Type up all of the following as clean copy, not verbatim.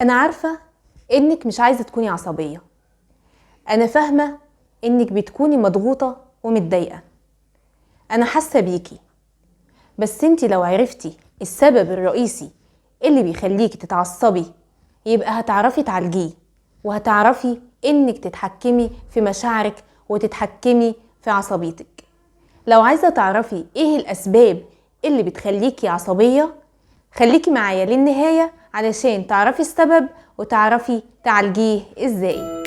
أنا عارفة إنك مش عايزة تكوني عصبية. أنا فاهمة إنك بتكوني مضغوطة ومتضايقة. أنا حاسة بيكي، بس انتي لو عرفتي السبب الرئيسي اللي بيخليكي تتعصبي يبقى هتعرفي تعالجيه، وهتعرفي إنك تتحكمي في مشاعرك وتتحكمي في عصبيتك. لو عايزة تعرفي إيه الأسباب اللي بتخليكي عصبية، خليكي معايا للنهاية علشان تعرفي السبب وتعرفي تعالجيه ازاي.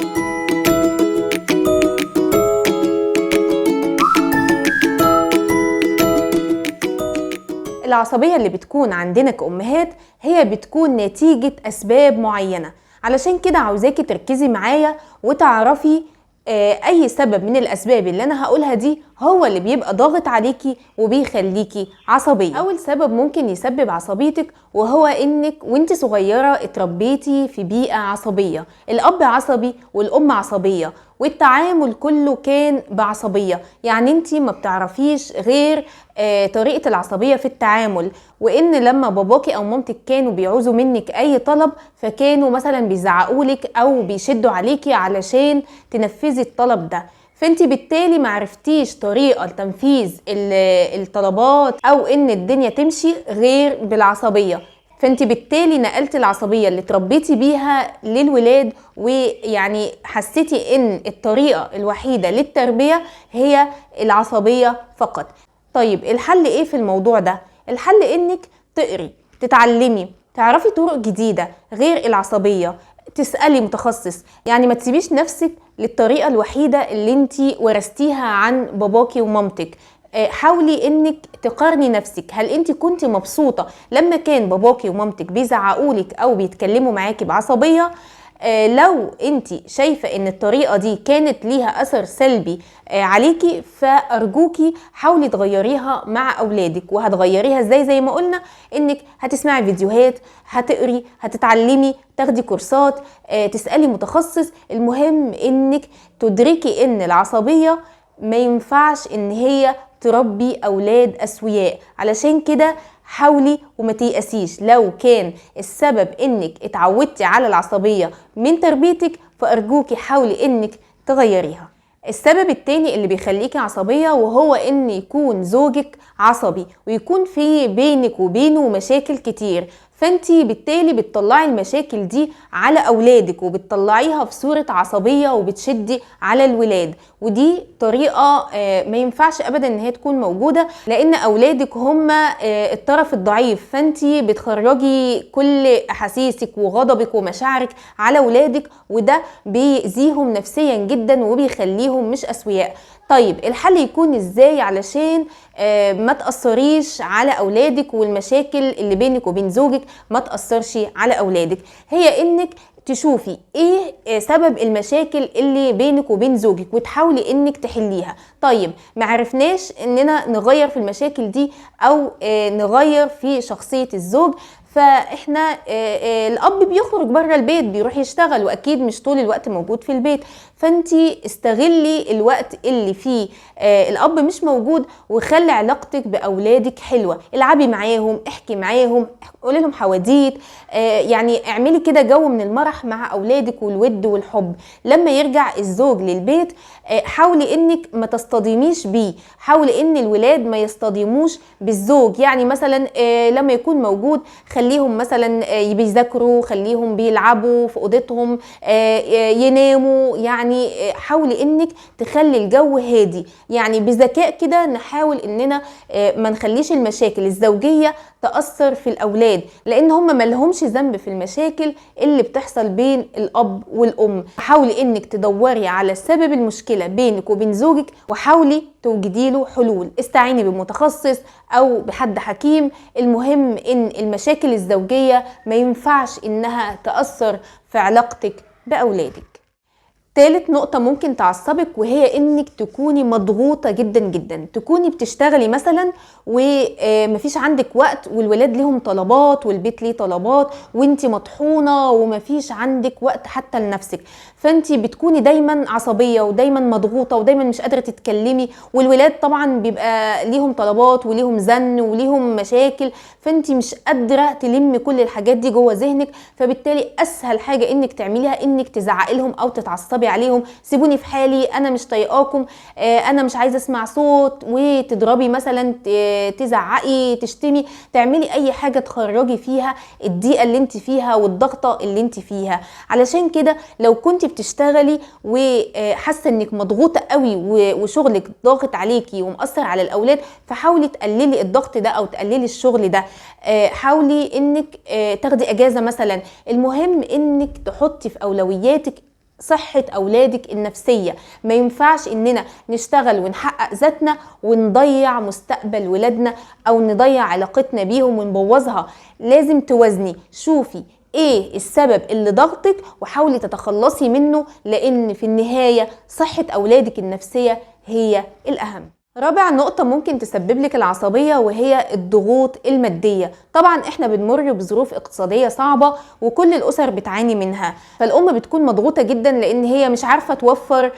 العصبية اللي بتكون عندنا كأمهات هي بتكون نتيجة أسباب معينة، علشان كده عاوزاكي تركزي معايا وتعرفي أي سبب من الأسباب اللي أنا هقولها دي هو اللي بيبقى ضاغط عليكي وبيخليكي عصبية. أول سبب ممكن يسبب عصبيتك وهو إنك وانت صغيرة اتربيتي في بيئة عصبية، الأب عصبي والأم عصبية والتعامل كله كان بعصبية، يعني انت ما بتعرفيش غير طريقة العصبية في التعامل، وإن لما باباكي أو مامتك كانوا بيعوزوا منك أي طلب فكانوا مثلا بيزعقولك أو بيشدوا عليكي علشان تنفذي الطلب ده، فانت بالتالي معرفتيش طريقة لتنفيذ الطلبات او ان الدنيا تمشي غير بالعصبية، فانت بالتالي نقلت العصبية اللي تربيتي بيها للولاد، ويعني حسيتي ان الطريقة الوحيدة للتربية هي العصبية فقط. طيب الحل ايه في الموضوع ده؟ الحل انك تقري، تتعلمي، تعرفي طرق جديدة غير العصبية، تسألي متخصص، يعني ما تسيبيش نفسك للطريقة الوحيدة اللي انتي ورثتيها عن باباكي ومامتك. حاولي انك تقارني نفسك، هل انتي كنتي مبسوطة لما كان باباكي ومامتك بيزعقولك او بيتكلموا معاكي بعصبية؟ لو انتي شايفة ان الطريقة دي كانت ليها اثر سلبي عليكي، فارجوكي حاولي تغيريها مع اولادك. وهتغيريها ازاي؟ زي ما قلنا انك هتسمعي فيديوهات، هتقري، هتتعلمي، تاخدي كورسات، تسألي متخصص. المهم انك تدركي ان العصبية ما ينفعش ان هي تربي اولاد اسوياء، علشان كده حاولي وما تيأسيش. لو كان السبب انك اتعودتي على العصبية من تربيتك فارجوكي حاولي انك تغيريها. السبب التاني اللي بيخليكي عصبية وهو ان يكون زوجك عصبي ويكون في بينك وبينه مشاكل كتير، فانتي بالتالي بتطلعي المشاكل دي على اولادك وبتطلعيها في صورة عصبية وبتشدي على الولاد، ودي طريقة ما ينفعش ابدا ان هي تكون موجودة، لان اولادك هم الطرف الضعيف، فانتي بتخرجي كل احاسيسك وغضبك ومشاعرك على اولادك، وده بيأذيهم نفسيا جدا وبيخليهم مش اسوياء. طيب الحل يكون ازاي علشان ما تأثريش على اولادك والمشاكل اللي بينك وبين زوجك ما تأثرش على اولادك؟ هي انك تشوفي ايه سبب المشاكل اللي بينك وبين زوجك وتحاولي انك تحليها. طيب معرفناش اننا نغير في المشاكل دي او نغير في شخصية الزوج، فاحنا الاب بيخرج بره البيت بيروح يشتغل واكيد مش طول الوقت موجود في البيت، فانتي استغلي الوقت اللي فيه الاب مش موجود وخلي علاقتك باولادك حلوة، العبي معاهم، احكي معاهم، قولي لهم حواديت، يعني اعملي كده جو من المرح مع اولادك والود والحب. لما يرجع الزوج للبيت حاولي انك ما تصطدميش بيه، حاولي ان الولاد ما يصطدموش بالزوج، يعني مثلا لما يكون موجود خليهم مثلا بيذاكروا، خليهم بيلعبوا في اوضتهم، يناموا، يعني حاولي انك تخلي الجو هادي، يعني بذكاء كده نحاول اننا ما نخليش المشاكل الزوجية تأثر في الاولاد، لان هم ملهمش ذنب في المشاكل اللي بتحصل بين الاب والام. حاولي انك تدوري على سبب المشكلة بينك وبين زوجك وحاولي توجدي له حلول، استعيني بمتخصص او بحد حكيم. المهم ان المشاكل الزوجية ما ينفعش انها تأثر في علاقتك باولادك. تالت نقطة ممكن تعصبك وهي انك تكوني مضغوطة جدا جدا، تكوني بتشتغلي مثلا ومفيش عندك وقت، والولاد ليهم طلبات والبيت ليه طلبات، وانتي مطحونة ومفيش عندك وقت حتى لنفسك، فانتي بتكوني دايما عصبية ودايما مضغوطة ودايما مش قادرة تتكلمي، والولاد طبعا بيبقى ليهم طلبات وليهم زن وليهم مشاكل، فانتي مش قادرة تلمي كل الحاجات دي جوه ذهنك، فبالتالي اسهل حاجة انك تعمليها انك تزعقي لهم او تتعصبي عليهم، سيبوني في حالي، انا مش طايقاكم، انا مش عايزه اسمع صوت، وتضربي مثلا، تزعقي، تشتمي، تعملي اي حاجه تخرجي فيها الضيقه اللي انت فيها والضغطه اللي انت فيها. علشان كده لو كنت بتشتغلي وحاسه انك مضغوطه قوي وشغلك ضاغط عليكي ومأثر على الاولاد، فحاولي تقللي الضغط ده او تقللي الشغل ده، حاولي انك تاخدي اجازه مثلا. المهم انك تحطي في اولوياتك صحة أولادك النفسية، ما ينفعش إننا نشتغل ونحقق ذاتنا ونضيع مستقبل ولادنا أو نضيع علاقتنا بيهم ونبوظها. لازم توازني، شوفي ايه السبب اللي ضغطك وحاولي تتخلصي منه، لأن في النهاية صحة أولادك النفسية هي الأهم. رابع نقطة ممكن تسبب لك العصبية وهي الضغوط المادية. طبعا احنا بنمر بظروف اقتصادية صعبة وكل الأسر بتعاني منها، فالأم بتكون مضغوطة جدا لأن هي مش عارفة توفر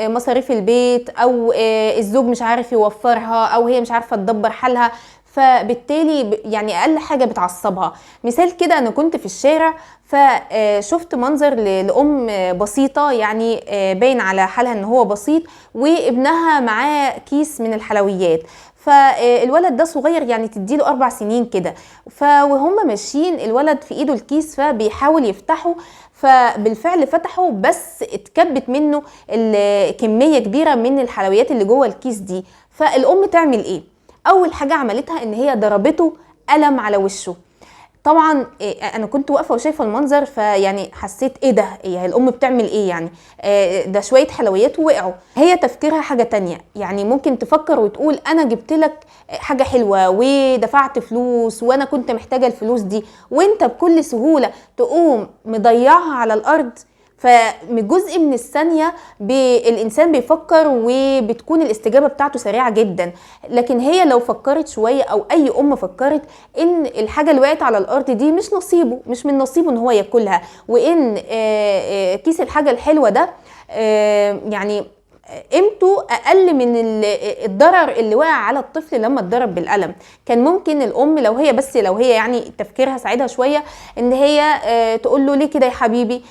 مصاريف البيت، أو الزوج مش عارف يوفرها، أو هي مش عارفة تدبر حالها، فبالتالي يعني اقل حاجه بتعصبها. مثال كده، انا كنت في الشارع فشفت منظر لام بسيطه، يعني باين على حالها ان هو بسيط، وابنها معاه كيس من الحلويات، فالولد ده صغير يعني تديله 4 سنين كده، فوهم ماشيين الولد في ايده الكيس فبيحاول يفتحه، فبالفعل فتحه بس اتكبت منه كميه كبيره من الحلويات اللي جوه الكيس دي. فالام تعمل ايه؟ اول حاجه عملتها ان هي ضربته قلم على وشه. طبعا انا كنت واقفه وشايفه المنظر، فيعني حسيت ايه ده، هي الام بتعمل ايه يعني؟ ده شويه حلويات ووقعوا. هي تفكيرها حاجه تانية، يعني ممكن تفكر وتقول انا جبت لك حاجه حلوه ودفعت فلوس وانا كنت محتاجه الفلوس دي، وانت بكل سهوله تقوم مضيعها على الارض. فجزء من الثانية الإنسان بيفكر وبتكون الاستجابة بتاعته سريعة جدا، لكن هي لو فكرت شوية أو أي أم فكرت إن الحاجة اللي وقعت على الأرض دي مش نصيبه، مش من نصيبه إن هو ياكلها، وإن كيس الحاجة الحلوة ده يعني قيمته اقل من الضرر اللي وقع على الطفل لما اتضرب بالقلم. كان ممكن الام لو هي يعني تفكيرها ساعدها شويه ان هي تقول له ليه كده يا حبيبي،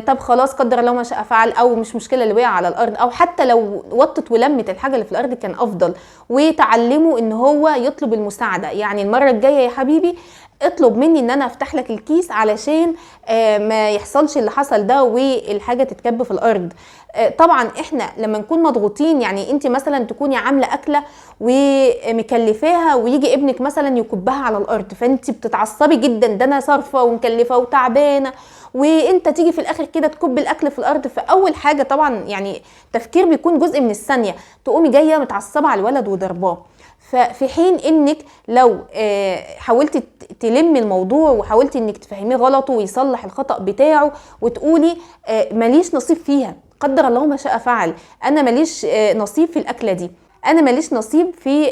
طب خلاص قدر الله ما شاء فعل، او مش مشكله اللي وقع على الارض، او حتى لو وطت ولمت الحاجه اللي في الارض كان افضل، وتعلمه ان هو يطلب المساعده. يعني المره الجايه يا حبيبي اطلب مني ان انا افتح لك الكيس علشان ما يحصلش اللي حصل ده والحاجه تتكب في الارض. طبعا احنا لما نكون مضغوطين، يعني انت مثلا تكوني عامله اكله ومكلفاها ويجي ابنك مثلا يكبها على الارض، فانت بتتعصبي جدا، ده انا صارفه ومكلفه وتعبانه، وانت تيجي في الاخر كده تكب الاكل في الارض. فاول حاجه طبعا يعني تفكير بيكون جزء من الثانيه، تقومي جايه متعصبه على الولد وضرباه. ففي حين انك لو حاولتي تلمي الموضوع وحاولتي انك تفهميه غلطه ويصلح الخطأ بتاعه، وتقولي ماليش نصيب فيها، قدر الله ما شاء فعل، انا ماليش نصيب في الاكله دي، انا ماليش نصيب في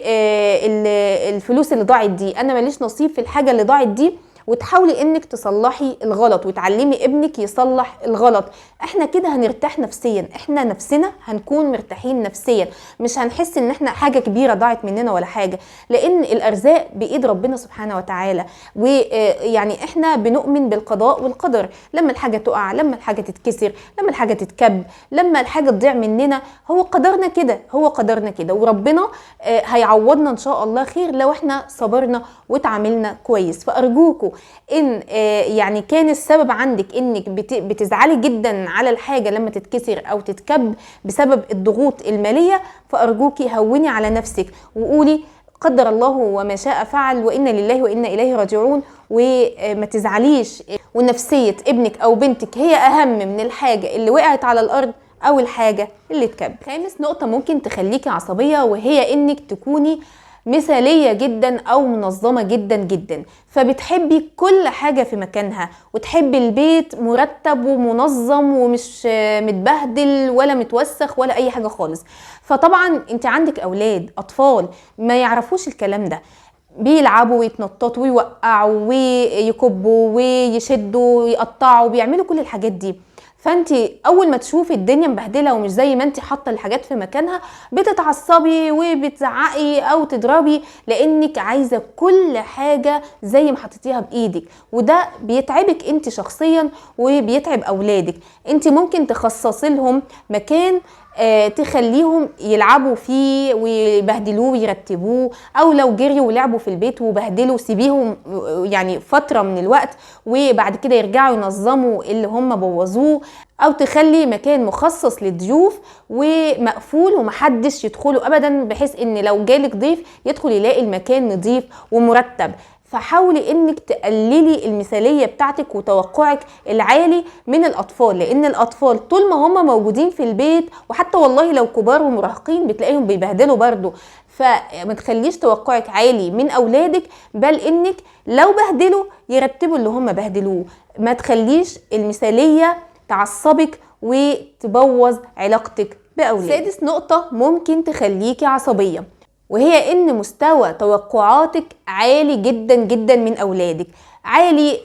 الفلوس اللي ضاعت دي، انا ماليش نصيب في الحاجه اللي ضاعت دي، وتحاولي انك تصلحي الغلط وتعلمي ابنك يصلح الغلط. احنا كده هنرتاح نفسيا، احنا نفسنا هنكون مرتاحين نفسيا، مش هنحس ان احنا حاجه كبيره ضاعت مننا ولا حاجه، لان الارزاق بايد ربنا سبحانه وتعالى، ويعني احنا بنؤمن بالقضاء والقدر. لما الحاجه تقع، لما الحاجه تتكسر، لما الحاجه تتكب، لما الحاجه تضيع مننا، هو قدرنا كده، هو قدرنا كده، وربنا هيعوضنا ان شاء الله خير لو احنا صبرنا وتعاملنا كويس. فارجوكم ان يعني كان السبب عندك انك بتزعلي جدا على الحاجه لما تتكسر او تتكب بسبب الضغوط الماليه، فارجوكي هوني على نفسك وقولي قدر الله وما شاء فعل، وإنا لله وإنا إليه راجعون، وما تزعليش، ونفسيه ابنك او بنتك هي اهم من الحاجه اللي وقعت على الارض او الحاجه اللي اتكب. خامس نقطه ممكن تخليكي عصبيه وهي انك تكوني مثالية جدا او منظمة جدا جدا، فبتحبي كل حاجة في مكانها، وتحبي البيت مرتب ومنظم ومش متبهدل ولا متوسخ ولا اي حاجة خالص. فطبعا انت عندك اطفال ما يعرفوش الكلام ده، بيلعبوا ويتنططوا ويوقعوا ويكبوا ويشدوا ويقطعوا، بيعملوا كل الحاجات دي. فانت اول ما تشوفي الدنيا مبهدله ومش زي ما انت حاطه الحاجات في مكانها، بتتعصبي وبتزعقي او تضربي، لانك عايزه كل حاجه زي ما حطيتيها بايدك، وده بيتعبك انت شخصيا وبيتعب اولادك. انت ممكن تخصصي لهم مكان تخليهم يلعبوا فيه ويبهدلوه ويرتبوه، او لو جريوا ولعبوا في البيت وبهدلوا سيبيهم يعني فترة من الوقت، وبعد كده يرجعوا ينظموا اللي هم بوظوه. او تخلي مكان مخصص للضيوف ومقفول ومحدش يدخله ابدا، بحيث ان لو جالك ضيف يدخل يلاقي المكان نظيف ومرتب. فحاولي انك تقللي المثالية بتاعتك وتوقعك العالي من الاطفال، لان الاطفال طول ما هم موجودين في البيت، وحتى والله لو كبار ومراهقين بتلاقيهم بيبهدلوا برضو. فما تخليش توقعك عالي من اولادك، بل انك لو بهدلوا يرتبوا اللي هم بهدلوه. ما تخليش المثالية تعصبك وتبوظ علاقتك باولادك. سادس نقطة ممكن تخليكي عصبية، وهي ان مستوى توقعاتك عالي جدا جدا من اولادك. عالي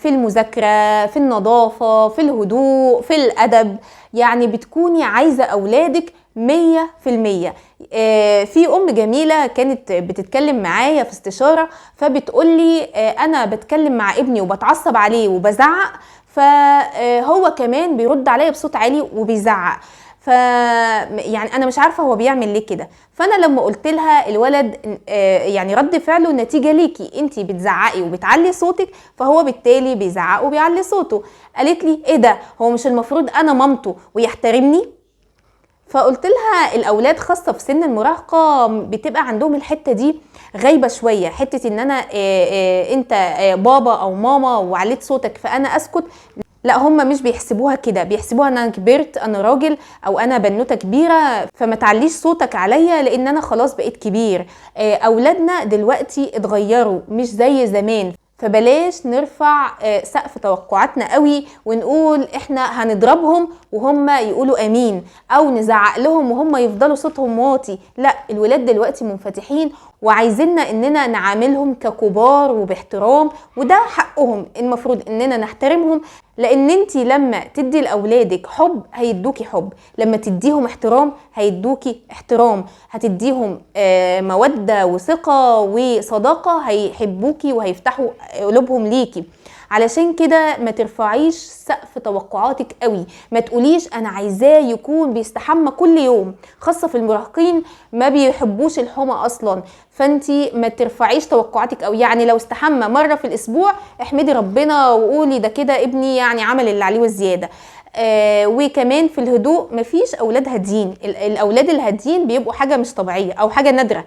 في المذاكرة، في النظافة، في الهدوء، في الادب. يعني بتكوني عايزة اولادك 100%. في ام جميلة كانت بتتكلم معايا في استشارة، فبتقولي انا بتكلم مع ابني وبتعصب عليه وبزعق، فهو كمان بيرد عليا بصوت عالي وبيزعق. يعني انا مش عارفه هو بيعمل ليه كده. فانا لما قلت لها الولد يعني رد فعله نتيجه ليكي، انتي بتزعقي وبتعلي صوتك، فهو بالتالي بيزعق وبيعلي صوته. قالت لي ايه ده، هو مش المفروض انا مامته ويحترمني؟ فقلت لها الاولاد خاصه في سن المراهقه بتبقى عندهم الحته دي غايبه شويه، حته ان انا انت بابا او ماما وعليت صوتك فانا اسكت. لا، هم مش بيحسبوها كده، بيحسبوها ان انا كبرت، انا راجل او انا بنوته كبيره، فما تعليش صوتك عليا لان انا خلاص بقيت كبير. اولادنا دلوقتي اتغيروا مش زي زمان، فبلاش نرفع سقف توقعاتنا قوي ونقول احنا هنضربهم وهم يقولوا امين، او نزعق لهم وهم يفضلوا صوتهم واطي. لا، الولاد دلوقتي منفتحين وعايزيننا اننا نعاملهم ككبار وباحترام، وده حقهم، المفروض اننا نحترمهم. لان انتي لما تدي لاولادك حب هيدوكي حب، لما تديهم احترام هيدوكي احترام، هتديهم مودة وثقة وصداقة، هيحبوكي وهيفتحوا قلوبهم ليكي. علشان كده ما ترفعيش سقف توقعاتك قوي، ما تقوليش انا عايزاه يكون بيستحمى كل يوم، خاصة في المراهقين ما بيحبوش الحمى اصلا. فانتي ما ترفعيش توقعاتك قوي، يعني لو استحمى مرة في الاسبوع احمدي ربنا وقولي ده كده ابني يعني عمل اللي عليه والزيادة. وكمان في الهدوء، مفيش اولاد هادين، الاولاد الهادين بيبقوا حاجة مش طبيعية او حاجة نادرة.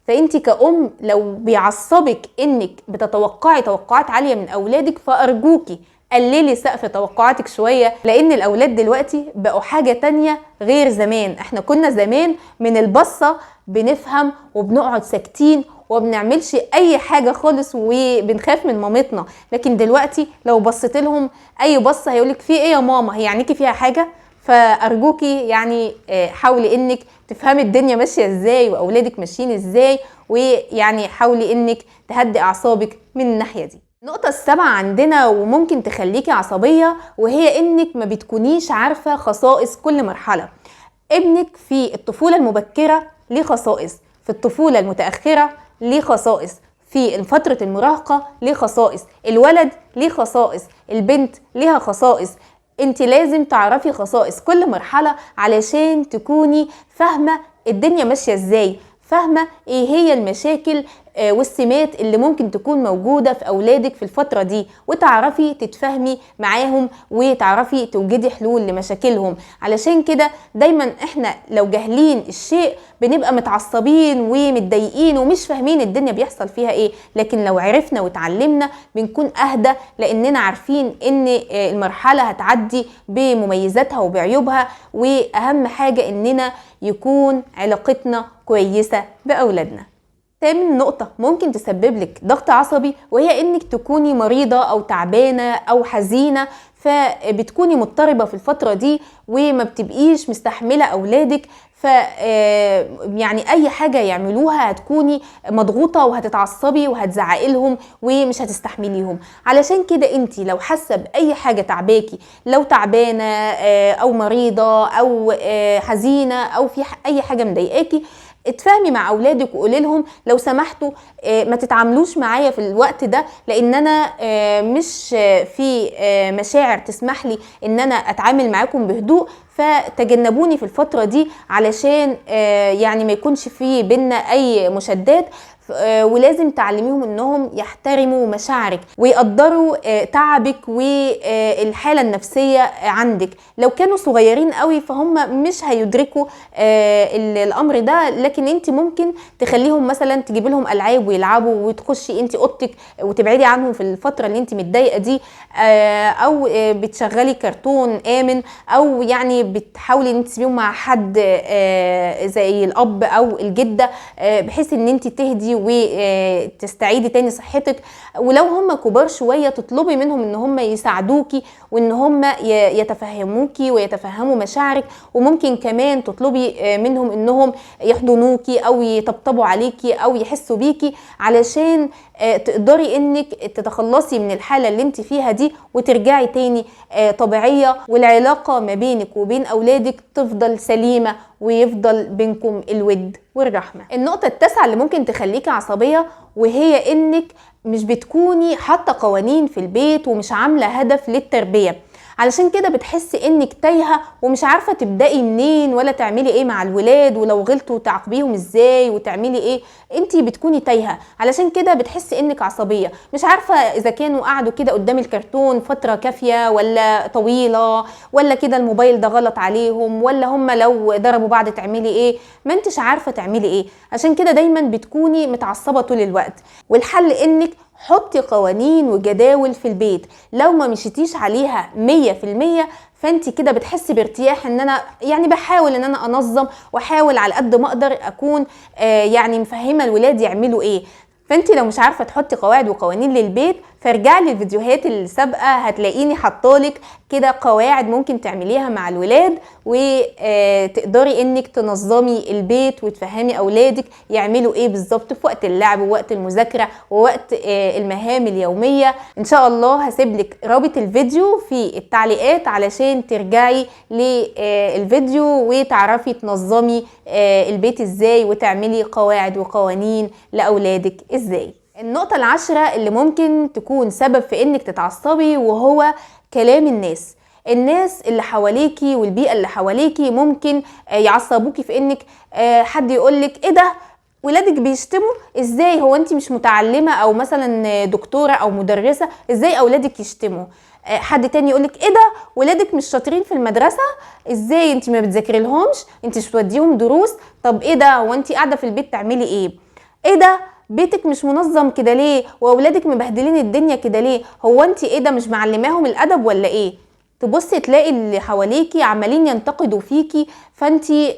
فانتي كأم لو بيعصبك انك بتتوقعي توقعات عالية من اولادك، فارجوكي قللي سقف توقعاتك شوية، لان الاولاد دلوقتي بقوا حاجة تانية غير زمان. احنا كنا زمان من البصة بنفهم وبنقعد ساكتين وبنعملش اي حاجة خالص وبنخاف من مامتنا، لكن دلوقتي لو بصيت لهم اي بصة هيقولك في ايه يا ماما، هي عينيكي فيها حاجة؟ فارجوكي يعني حاولي انك تفهمي الدنيا ماشيه ازاي واولادك ماشيين ازاي، ويعني حاولي انك تهدي اعصابك من الناحيه دي. النقطه السابعه عندنا وممكن تخليكي عصبيه، وهي انك ما بتكونيش عارفه خصائص كل مرحله. ابنك في الطفوله المبكره ليه خصائص، في الطفوله المتاخره ليه خصائص، في فترة المراهقة ليه خصائص، الولد ليه خصائص، البنت ليها خصائص. انت لازم تعرفي خصائص كل مرحلة علشان تكوني فاهمة الدنيا ماشية ازاي، فاهمة ايه هي المشاكل والسمات اللي ممكن تكون موجودة في اولادك في الفترة دي، وتعرفي تتفاهمي معاهم وتعرفي توجدي حلول لمشاكلهم. علشان كده دايما احنا لو جاهلين الشيء بنبقى متعصبين ومتضايقين ومش فاهمين الدنيا بيحصل فيها ايه، لكن لو عرفنا وتعلمنا بنكون اهدى، لاننا عارفين ان المرحلة هتعدي بمميزاتها وبعيوبها، واهم حاجة اننا يكون علاقتنا كويسة باولادنا. تامن نقطة ممكن تسبب لك ضغط عصبي، وهي انك تكوني مريضة او تعبانة او حزينة، فبتكوني مضطربة في الفترة دي وما بتبقيش مستحملة اولادك، ف يعني اي حاجة يعملوها هتكوني مضغوطة وهتتعصبي وهتزعقي لهم ومش هتستحمليهم. علشان كده انت لو حاسة باي حاجة تعباكي، لو تعبانة او مريضة او حزينة او في اي حاجة مضايقاكي، اتفاهمي مع اولادك وقولي لهم لو سمحتوا ما تتعاملوش معايا في الوقت ده، لان انا مش في مشاعر تسمح لي ان انا اتعامل معاكم بهدوء، فتجنبوني في الفترة دي علشان يعني ما يكونش في بينا اي مشادات. ولازم تعلميهم انهم يحترموا مشاعرك ويقدروا تعبك والحالة النفسية عندك. لو كانوا صغيرين قوي فهم مش هيدركوا الامر ده، لكن انت ممكن تخليهم مثلا تجيب لهم العاب ويلعبوا، وتخشي انت اوضتك وتبعدي عنهم في الفترة اللي انت متضايقة دي، او بتشغلي كرتون امن، او يعني بتحاولي ان انت تسيبيهم مع حد زي الاب او الجدة، بحيث ان انت تهدي وتستعيدي تاني صحتك. ولو هم كبار شوية تطلبي منهم ان هم يساعدوكي وان هم يتفهموكي ويتفهموا مشاعرك، وممكن كمان تطلبي منهم انهم يحضنوكي او يطبطبوا عليكي او يحسوا بيكي، علشان تقدري انك تتخلصي من الحالة اللي انت فيها دي وترجعي تاني طبيعية، والعلاقة ما بينك وبين اولادك تفضل سليمة ويفضل بينكم الود والرحمة. النقطة التاسعة اللي ممكن تخليكي عصبية، وهي انك مش بتكوني حاطة قوانين في البيت ومش عاملة هدف للتربية، علشان كده بتحسي انك تايهة ومش عارفة تبدأي منين ولا تعملي ايه مع الولاد، ولو غلطوا تعاقبيهم ازاي وتعملي ايه. انتي بتكوني تايهة، علشان كده بتحسي انك عصبية، مش عارفة اذا كانوا قعدوا كده قدام الكرتون فترة كافية ولا طويلة، ولا كده الموبايل ده غلط عليهم، ولا هم لو ضربوا بعض تعملي ايه. ما انتش عارفة تعملي ايه، عشان كده دايما بتكوني متعصبة طول الوقت. والحل انك حطي قوانين وجداول في البيت، لو ما مشيتيش عليها 100% فانت كده بتحسي بارتياح ان انا يعني بحاول ان انا انظم واحاول على قد ما اقدر اكون يعني مفهمه الولاد يعملوا ايه. فانت لو مش عارفه تحطي قواعد وقوانين للبيت، فارجعي للفيديوهات السابقه هتلاقيني حطالك كده قواعد ممكن تعمليها مع الولاد، وتقدري انك تنظمي البيت وتفهمي اولادك يعملوا ايه بالظبط في وقت اللعب ووقت المذاكره ووقت المهام اليوميه. ان شاء الله هسيبلك رابط الفيديو في التعليقات علشان ترجعي للفيديو وتعرفي تنظمي البيت ازاي وتعملي قواعد وقوانين لاولادك ازاي. النقطة العاشرة اللي ممكن تكون سبب في انك تتعصبي، وهو كلام الناس اللي حواليكي والبيئة اللي حواليكي ممكن يعصبوكي في انك حد يقولك ايه ده ولادك بيشتموا ازاي، هو انت مش متعلمة او مثلا دكتورة او مدرسة، ازاي اولادك يشتموا. حد تاني يقولك ايه ده ولادك مش شاطرين في المدرسة، ازاي انت ما بتذاكري لهمش، انت مش بتوديهم دروس، طب ايه ده وانت قاعدة في البيت تعملي ايه ده بيتك مش منظم كده ليه، واولادك مبهدلين الدنيا كده ليه، هو انت ايه ده مش معلماهم الادب ولا ايه. تبصي تلاقي اللي حواليكي عمالين ينتقدوا فيكي، فانتي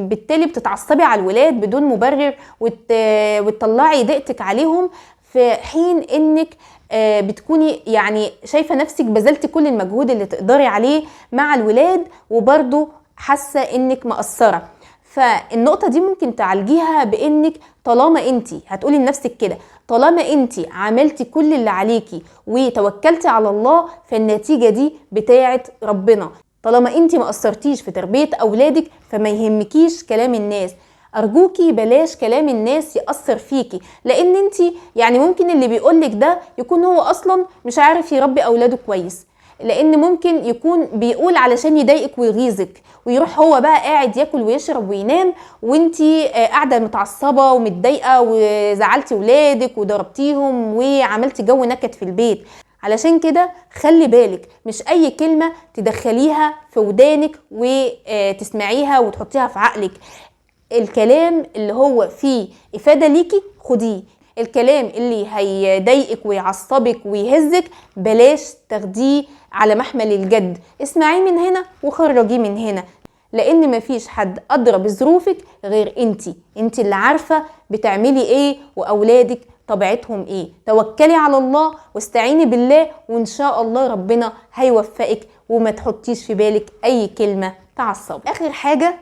بالتالي بتتعصبي على الولاد بدون مبرر وتطلعي ضيقتك عليهم، في حين انك بتكوني يعني شايفة نفسك بذلتي كل المجهود اللي تقدري عليه مع الولاد وبرضو حاسة انك مقصرة. فالنقطة دي ممكن تعالجيها بانك طالما انتي هتقولي لنفسك كده، طالما انتي عملتي كل اللي عليكي وتوكلتي على الله، فالنتيجة دي بتاعت ربنا. طالما انتي ما قصرتيش في تربية اولادك فما يهمكيش كلام الناس. ارجوكي بلاش كلام الناس يأثر فيكي، لان انتي يعني ممكن اللي بيقولك ده يكون هو اصلا مش عارف يربي اولاده كويس، لان ممكن يكون بيقول علشان يضايقك ويغيظك، ويروح هو بقى قاعد ياكل ويشرب وينام، وانتي قاعده متعصبه ومتضايقه وزعلتي ولادك وضربتيهم وعملتي جو نكد في البيت. علشان كده خلي بالك مش اي كلمه تدخليها في ودانك وتسمعيها وتحطيها في عقلك. الكلام اللي هو فيه افاده ليكي خديه، الكلام اللي هيضايقك ويعصبك ويهزك بلاش تاخديه على محمل الجد، اسمعيه من هنا وخرجيه من هنا، لان مفيش حد ادرى بظروفك غير انت اللي عارفة بتعملي ايه واولادك طبيعتهم ايه. توكلي على الله واستعيني بالله، وان شاء الله ربنا هيوفقك، وما تحطيش في بالك اي كلمة تعصب. اخر حاجة،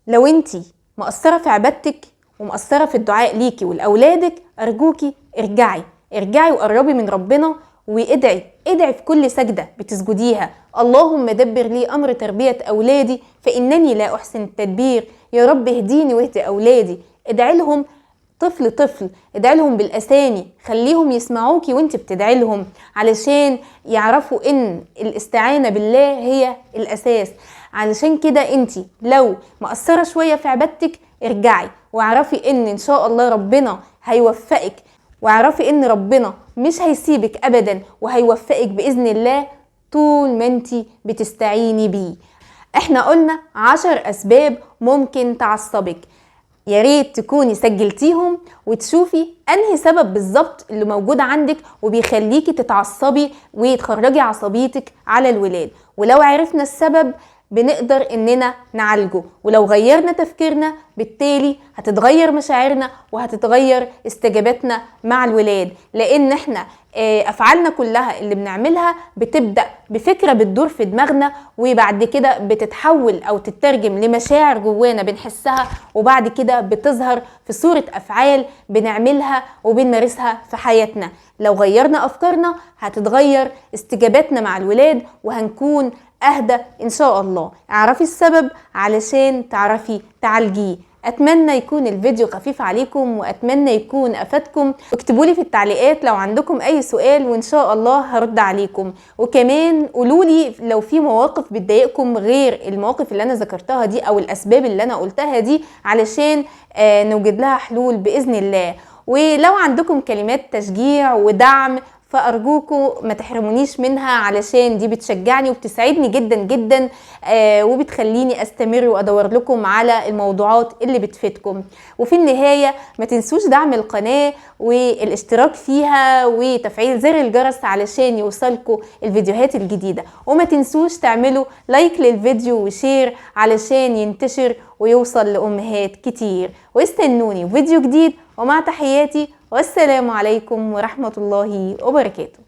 لو انتي مقصرة في عبادتك ومقصرة في الدعاء ليكي ولأولادك، أرجوكي ارجعي وقربي من ربنا وادعي في كل سجدة بتسجديها. اللهم دبر لي أمر تربية أولادي فإنني لا أحسن التدبير. يا رب اهديني واهدي أولادي. ادعي لهم طفل، ادعي لهم بالأسامي، خليهم يسمعوكي وانت بتدعي لهم علشان يعرفوا ان الاستعانة بالله هي الأساس. علشان كده انت لو مقصرة شوية في عبادتك، ارجعي واعرفي ان شاء الله ربنا هيوفقك، واعرفي ان ربنا مش هيسيبك ابدا وهيوفقك بإذن الله طول ما انت بتستعيني بيه. احنا قلنا 10 أسباب ممكن تعصبك، يا ريت تكوني سجلتيهم وتشوفي انهي سبب بالظبط اللي موجود عندك وبيخليكي تتعصبي وتخرجي عصبيتك على الولاد. ولو عرفنا السبب بنقدر اننا نعالجه، ولو غيرنا تفكيرنا بالتالي هتتغير مشاعرنا وهتتغير استجاباتنا مع الولاد. لان احنا افعالنا كلها اللي بنعملها بتبدأ بفكرة بتدور في دماغنا، وبعد كده بتتحول او تترجم لمشاعر جوانا بنحسها، وبعد كده بتظهر في صورة افعال بنعملها وبنمارسها في حياتنا. لو غيرنا افكارنا هتتغير استجاباتنا مع الولاد وهنكون اهدى ان شاء الله. اعرفي السبب علشان تعرفي تعالجيه. اتمنى يكون الفيديو خفيف عليكم واتمنى يكون افادكم. اكتبوا لي في التعليقات لو عندكم اي سؤال وان شاء الله هرد عليكم. وكمان قولوا لي لو في مواقف بتضايقكم غير المواقف اللي انا ذكرتها دي او الاسباب اللي انا قلتها دي علشان نوجد لها حلول باذن الله. ولو عندكم كلمات تشجيع ودعم فأرجوكم ما تحرمونيش منها، علشان دي بتشجعني وبتسعدني جدا جدا وبتخليني استمر وادور لكم على الموضوعات اللي بتفيدكم. وفي النهاية ما تنسوش دعم القناة والاشتراك فيها وتفعيل زر الجرس علشان يوصلكم الفيديوهات الجديدة، وما تنسوش تعملوا لايك للفيديو وشير علشان ينتشر ويوصل لأمهات كتير. واستنوني فيديو جديد، ومع تحياتي والسلام عليكم ورحمة الله وبركاته.